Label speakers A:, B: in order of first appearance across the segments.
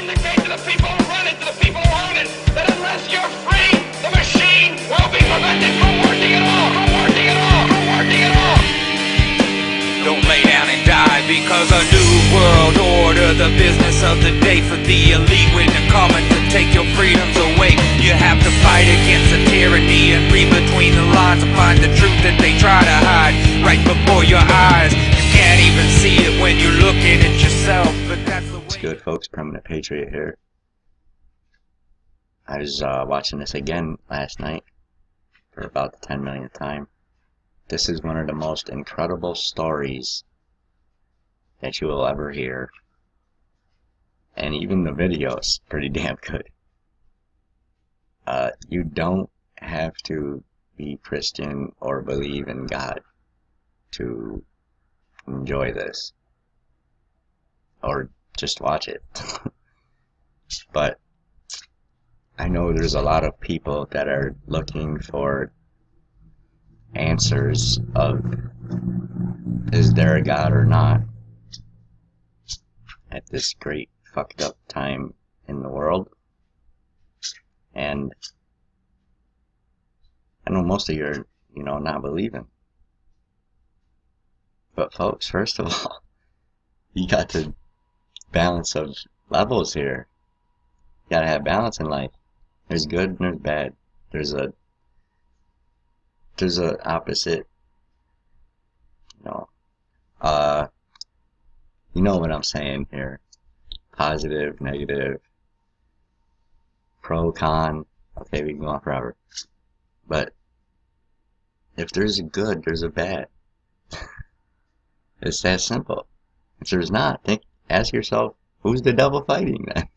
A: indicate to the people who run it, to the people who own it, that unless you're free, the machine will be prevented from working at all, from working at all, from working at all.
B: Don't lay down and die because a new world order, the business of the day for the elite, when they're coming to take your freedoms away. You have to fight against the tyranny and read between the lines to find the truth that they try to hide right before your eyes. You can't even see it when you're looking at yourself, but that's the way.
C: What's good, folks? Permanent Patriot here. I was watching this again last night for about the 10 millionth time. This is one of the most incredible stories that you will ever hear. And even the video is pretty damn good. You don't have to be Christian or believe in God to enjoy this. Or just watch it. But I know there's a lot of people that are looking for answers of, is there a God or not, at this great fucked up time in the world. And I know most of you are, not believing. But folks, first of all, you got the balance of levels here. You gotta have balance in life. There's good and there's bad. There's a opposite, you know what I'm saying here. Positive, negative, pro, con. Okay, we can go on forever. But if there's a good, there's a bad. It's that simple. If there's not, ask yourself, who's the devil fighting then?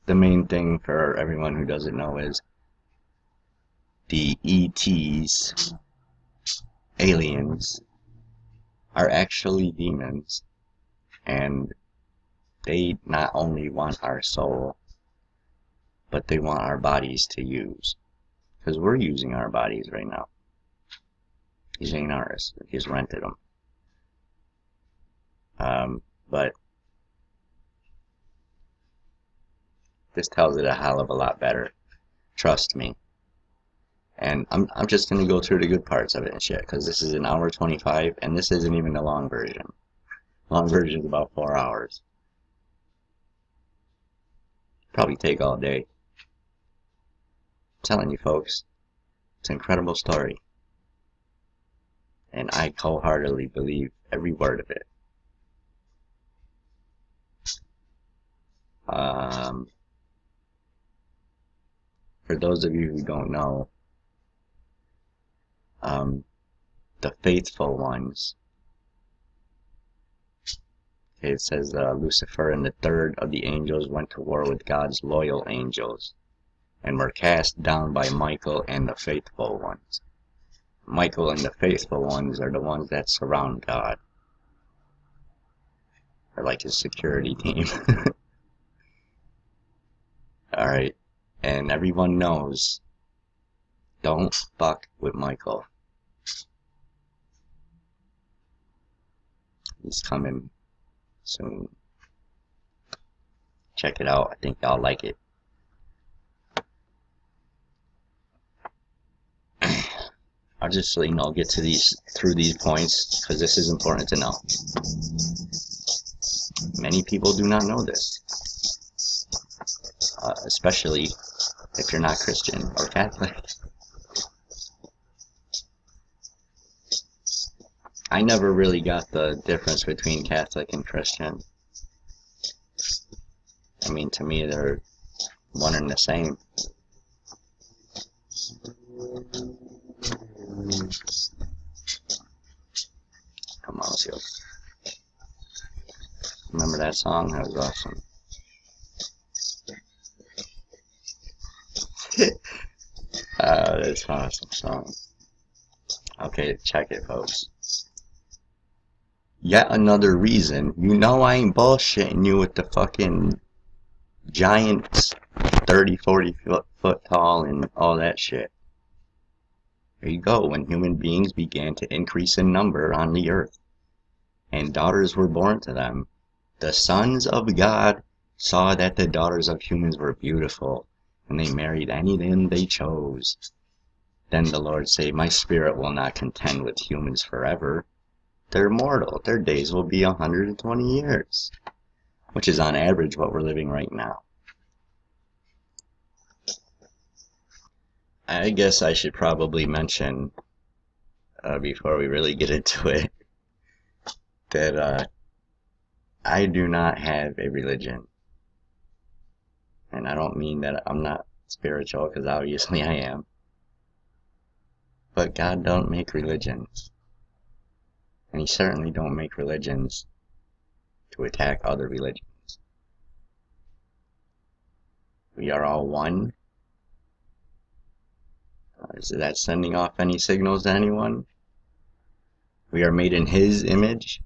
C: The main thing for everyone who doesn't know is the ETs, aliens, are actually demons, and they not only want our soul, but they want our bodies to use, because we're using our bodies right now. These ain't ours. He's rented them. But this tells it a hell of a lot better. Trust me. And I'm just gonna go through the good parts of it and shit, because this is an hour 25, and this isn't even the long version. Long version is about 4 hours. Probably take all day. I'm telling you, folks, it's an incredible story, and I wholeheartedly believe every word of it. For those of you who don't know, the faithful ones, okay, it says Lucifer and the third of the angels went to war with God's loyal angels and were cast down by Michael and the faithful ones. Michael and the faithful ones are the ones that surround God. They're like his security team. Alright, and everyone knows, don't fuck with Michael. He's coming soon. Check it out. I think y'all like it. I'll just get to through these points, because this is important to know. Many people do not know this, especially if you're not Christian or Catholic. I never really got the difference between Catholic and Christian. I mean, to me, they're one and the same. Come on, let's go. Remember that song? That was awesome. That's an awesome song. Okay, check it, folks. Yet another reason. I ain't bullshitting you with the fucking giants 30, 40 foot tall and all that shit. There you go. When human beings began to increase in number on the earth, and daughters were born to them. The sons of God saw that the daughters of humans were beautiful, and they married any of them they chose. Then the Lord said, my spirit will not contend with humans forever. They're mortal. Their days will be 120 years, which is on average what we're living right now. I guess I should probably mention, before we really get into it, that I do not have a religion. And I don't mean that I'm not spiritual, because obviously I am. But God don't make religions. And He certainly don't make religions to attack other religions. We are all one. Is that sending off any signals to anyone? We are made in His image.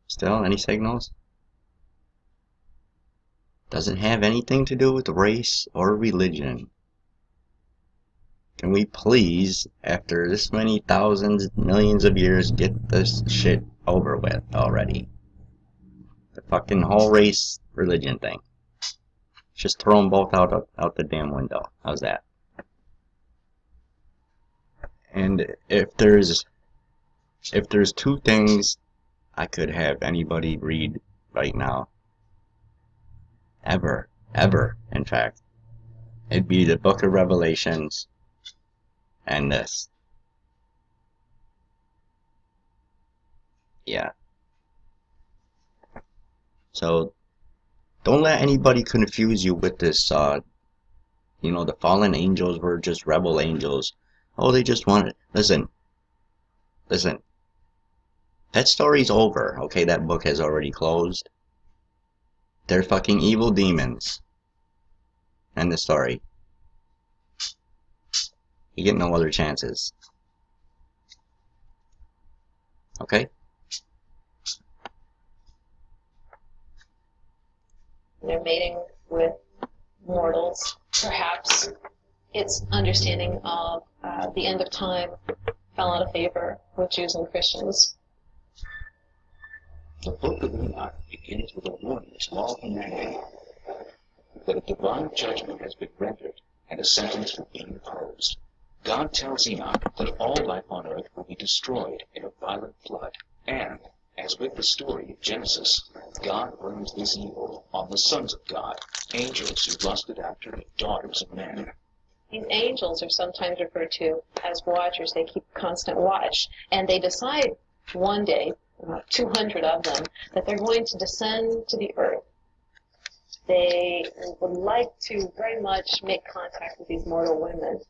C: Still, any signals? Doesn't have anything to do with race or religion. Can we please, after this many thousands, millions of years, get this shit over with already? The fucking whole race religion thing. Just throw them both out the damn window. How's that? And if there's two things I could have anybody read right now, ever, in fact, it'd be the Book of Revelations and this. Yeah. So, don't let anybody confuse you with this, the fallen angels were just rebel angels. Oh, they just wanted... Listen. That story's over, okay? That book has already closed. They're fucking evil demons. End the story. You get no other chances. Okay?
D: They're mating with mortals. Perhaps its understanding of the end of time fell out of favor with Jews and Christians.
E: The book of Enoch begins with a warning to all humanity that a divine judgment has been rendered and a sentence will be imposed. God tells Enoch that all life on earth will be destroyed in a violent flood, and, as with the story of Genesis, God brings this evil on the sons of God, angels who lusted after the daughters of men.
D: These angels are sometimes referred to as watchers. They keep constant watch, and they decide one day, 200 of them, that they're going to descend to the earth. They would like to very much make contact with these mortal women.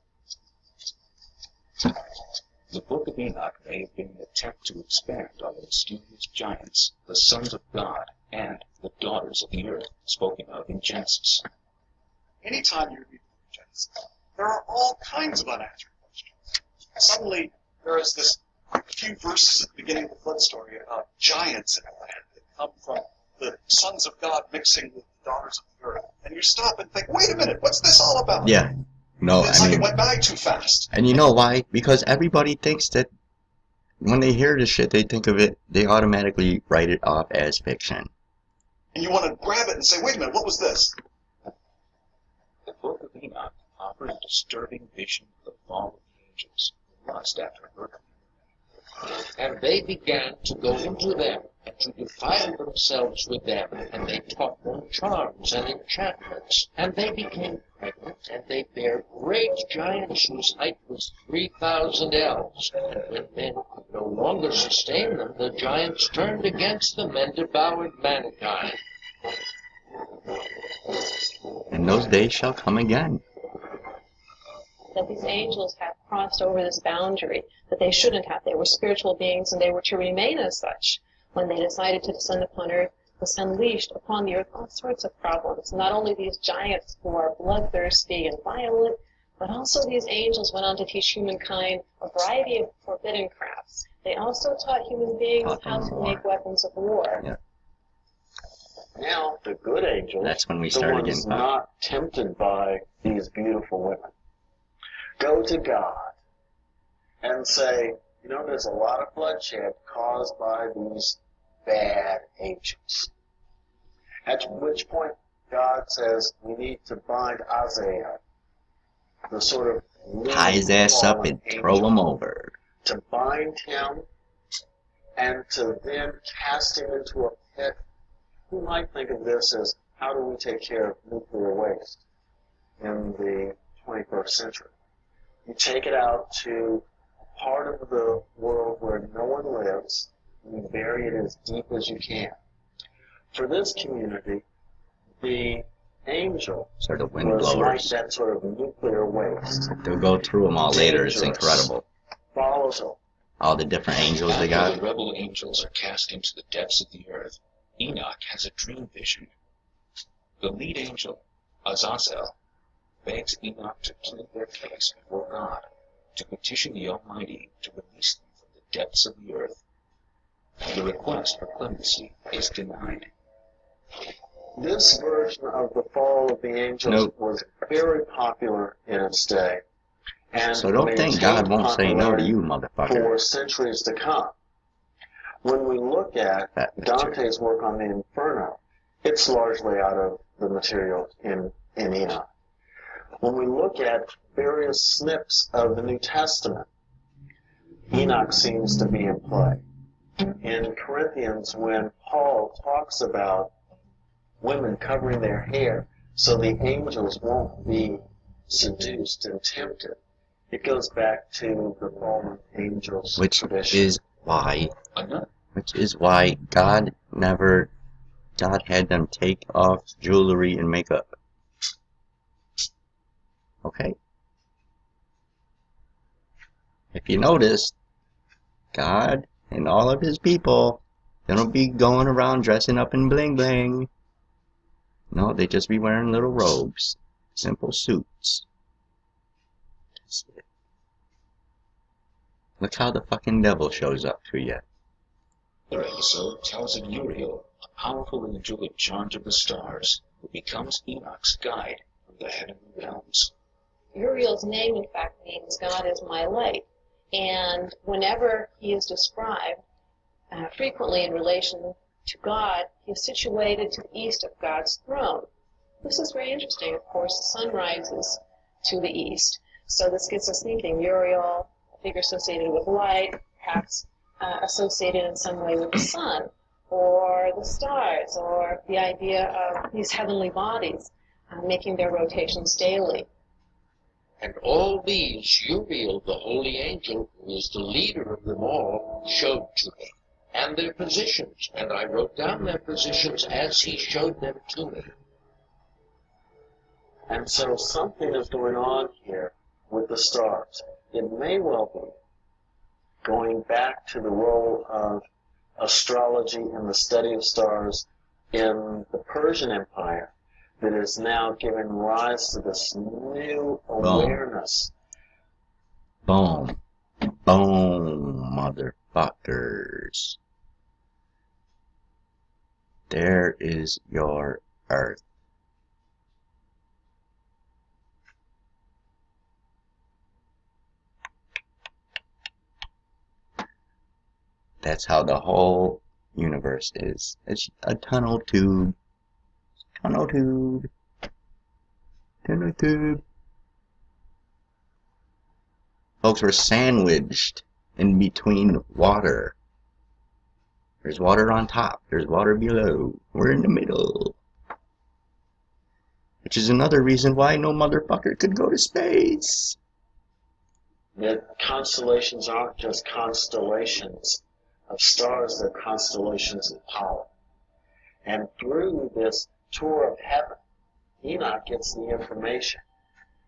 E: The book of Enoch may have been an attempt to expand on the mysterious giants, the sons of God, and the daughters of the earth, spoken of in Genesis.
F: Anytime you read Genesis, there are all kinds of unanswered questions. Suddenly, there is this few verses at the beginning of the flood story about giants in a land that come from the sons of God mixing with the daughters of the earth. And you stop and think, wait a minute, what's this all about?
C: Yeah. No,
F: it's
C: I
F: like
C: mean,
F: it went by too fast.
C: And you know why? Because everybody thinks that when they hear this shit, they think of it, they automatically write it off as fiction.
F: And you want to grab it and say, wait a minute, what was this?
E: The book of Enoch offers a disturbing vision of the fall of the angels, who lust after murder.
G: And they began to go into them, and to defile themselves with them, and they taught them charms and enchantments. And they became pregnant, and they bare great giants whose height was 3,000 ells. And when men could no longer sustain them, the giants turned against them and devoured mankind.
C: And those days shall come again.
D: That these angels have crossed over this boundary that they shouldn't have. They were spiritual beings, and they were to remain as such. When they decided to descend upon earth, was unleashed upon the earth all sorts of problems. Not only these giants who are bloodthirsty and violent, but also these angels went on to teach humankind a variety of forbidden crafts. They also taught human beings how to make weapons of war.
C: Yeah.
H: Now, the good angels,
C: That's when we
H: the
C: start
H: ones
C: again.
H: not tempted by these beautiful women, go to God and say, You know, there's a lot of bloodshed caused by these bad angels. At which point, God says we need to bind Isaiah, the sort of
C: Tie his ass up
H: fallen
C: and throw
H: angel,
C: him over.
H: to bind him and to then cast him into a pit. You might think of this as, how do we take care of nuclear waste in the 21st century? You take it out to a part of the world where no one lives, and you bury it as deep as you can. For this community, the angel
C: Sort of wind
H: was like
C: blowers.
H: that sort of nuclear waste.
C: They'll go through them all later. It's
H: Dangerous.
C: incredible.
H: Volatile.
C: All the different angels they
E: After
C: got.
E: the rebel angels are cast into the depths of the earth, Enoch has a dream vision. The lead angel, Azazel, begs Enoch to plead their case before God, to petition the Almighty to release them from the depths of the earth. The request for clemency is denied.
H: This version of the fall of the angels
C: Nope.
H: was very popular in its day. And
C: So don't think God won't say no to you, motherfucker.
H: for centuries to come. When we look at
C: That bitch.
H: Dante's work on the Inferno, it's largely out of the material in Enoch. When we look at various snips of the New Testament, Enoch seems to be in play. In Corinthians, when Paul talks about women covering their hair so the angels won't be seduced and tempted, it goes back to the fallen angels
C: Which
H: tradition.
C: is why
E: Another
C: God had them take off jewelry and makeup. Okay? If you notice, God and all of his people, they don't be going around dressing up in bling bling. No, they just be wearing little robes. Simple suits. That's it. Look how the fucking devil shows up to you.
E: episode tells of Uriel, a powerful angel in charge of the stars, who becomes Enoch's guide from the heavenly realms.
D: Uriel's name, in fact, means God is my light. And whenever he is described, frequently in relation to God, he is situated to the east of God's throne. This is very interesting. Of course, the sun rises to the east. So this gets us thinking, Uriel, a figure associated with light, perhaps associated in some way with the sun, or the stars, or the idea of these heavenly bodies making their rotations daily.
G: And all these Uriel, the holy angel, who is the leader of them all, showed to me, and their positions, and I wrote down their positions as he showed them to me.
H: And so something is going on here with the stars. It may well be going back to the role of astrology and the study of stars in the Persian Empire that is now giving rise to this new awareness.
C: Boom. Boom, motherfuckers. There is your Earth. That's how the whole universe is. It's a tunnel tube. Tunnel tube. Tunnel tube. Folks, we're sandwiched in between water. There's water on top. There's water below. We're in the middle. Which is another reason why no motherfucker could go to space.
H: That constellations aren't just constellations of stars, they're constellations of power. And through this tour of heaven, Enoch gets the information,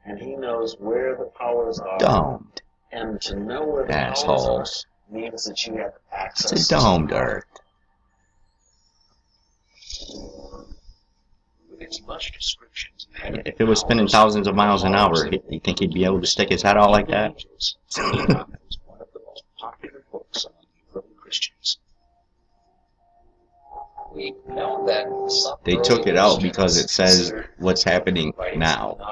H: and he knows where the powers are.
C: Domed.
H: And to know where the powers
C: Assholes.
H: are means that you have access
C: It's a
H: to
C: domed
H: power.
C: Earth.
E: With its much descriptions of heavenly
C: If it was spinning
E: powers,
C: thousands of miles an
E: laws
C: hour,
E: that
C: you think he'd be able to stick his head out like that?
E: angels, Enoch was one of the most popular books among the early Christians.
G: We know that some
C: They took
G: early
C: it out
G: Christians
C: because it says
G: considered
C: what's happening
G: writing
C: now.
G: Enoch